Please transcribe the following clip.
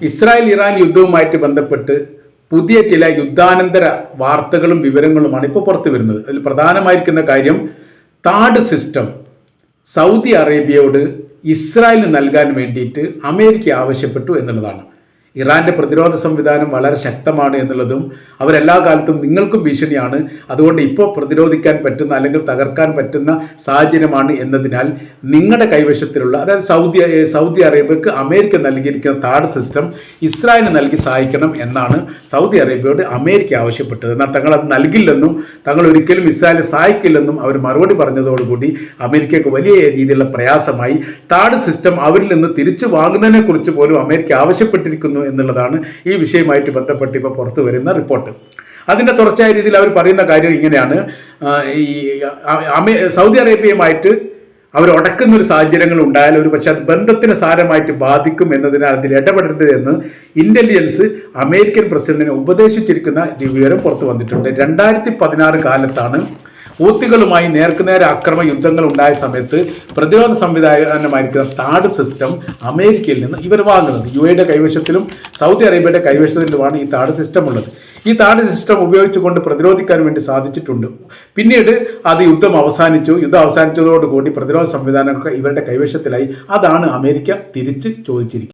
Israel Iran യുദ്ധവുമായിട്ട് ബന്ധപ്പെട്ട് പുതിയ ചില യുദ്ധാനന്തര വാർത്തകളും വിവരങ്ങളുമാണ് ഇപ്പോൾ പുറത്തു വരുന്നത്. അതിൽ പ്രധാനമായിരിക്കുന്ന കാര്യം താഡ് സിസ്റ്റം സൗദി അറേബ്യയോട് ഇസ്രായേലിന് നൽകാൻ വേണ്ടിയിട്ട് അമേരിക്ക ആവശ്യപ്പെട്ടു എന്നുള്ളതാണ്. ഇറാന്റെ പ്രതിരോധ സംവിധാനം വളരെ ശക്തമാണ് എന്നുള്ളതും അവരെല്ലാ കാലത്തും നിങ്ങൾക്കും ഭീഷണിയാണ്, അതുകൊണ്ട് ഇപ്പോൾ പ്രതിരോധിക്കാൻ പറ്റുന്ന അല്ലെങ്കിൽ തകർക്കാൻ പറ്റുന്ന സാഹചര്യമാണ് എന്നതിനാൽ നിങ്ങളുടെ കൈവശത്തിലുള്ള, അതായത് സൗദി അറേബ്യക്ക് അമേരിക്ക നൽകിയിരിക്കുന്ന താഡ് സിസ്റ്റം ഇസ്രായേലിന് നൽകി സഹായിക്കണം എന്നാണ് സൗദി അറേബ്യയോട് അമേരിക്ക ആവശ്യപ്പെട്ടത്. എന്നാൽ തങ്ങൾ അത് നൽകില്ലെന്നും തങ്ങൾ ഒരിക്കലും ഇസ്രായേലിനെ സഹായിക്കില്ലെന്നും അവർ മറുപടി പറഞ്ഞതോടുകൂടി അമേരിക്കക്ക് വലിയ രീതിയിലുള്ള പ്രയാസമായി. താഡ് സിസ്റ്റം അവരിൽ നിന്ന് തിരിച്ചു വാങ്ങുന്നതിനെ കുറിച്ച് പോലും അമേരിക്ക ആവശ്യപ്പെട്ടിരിക്കുന്നു എന്നുള്ളതാണ് ഈ വിഷയവുമായിട്ട് ബന്ധപ്പെട്ട് ഇപ്പോൾ പുറത്തു വരുന്ന റിപ്പോർട്ട്. അതിൻ്റെ തുടർച്ചയായ രീതിയിൽ അവർ പറയുന്ന കാര്യം ഇങ്ങനെയാണ്: സൗദി അറേബ്യയുമായിട്ട് അവർ ഉടക്കുന്ന ഒരു സാഹചര്യങ്ങൾ ഉണ്ടായാൽ ഒരു പക്ഷേ അത് ബന്ധത്തിന് സാരമായിട്ട് ബാധിക്കും എന്നതിനാൽ അതിൽ ഇടപെടരുത് എന്ന് ഇന്റലിജൻസ് അമേരിക്കൻ പ്രസിഡന്റിനെ ഉപദേശിച്ചിരിക്കുന്ന വിവരം പുറത്തു വന്നിട്ടുണ്ട്. 2016 കാലത്താണ് ഹൂത്തികളുമായി നേർക്കുനേരെ അക്രമ യുദ്ധങ്ങൾ ഉണ്ടായ സമയത്ത് പ്രതിരോധ സംവിധാനമായിരിക്കുന്ന താഡ് സിസ്റ്റം അമേരിക്കയിൽ നിന്ന് ഇവർ വാങ്ങുന്നത്. യുടെ കൈവശത്തിലും സൗദി അറേബ്യയുടെ കൈവശത്തിലുമാണ് ഈ താഡ് സിസ്റ്റം ഉള്ളത്. ഈ താഡ് സിസ്റ്റം ഉപയോഗിച്ചുകൊണ്ട് പ്രതിരോധിക്കാൻ വേണ്ടി സാധിച്ചിട്ടുണ്ട്. പിന്നീട് അത് യുദ്ധം അവസാനിച്ചതോടുകൂടി പ്രതിരോധ സംവിധാനമൊക്കെ ഇവരുടെ കൈവശത്തിലായി. അതാണ് അമേരിക്ക തിരിച്ച് ചോദിച്ചിരിക്കുന്നത്.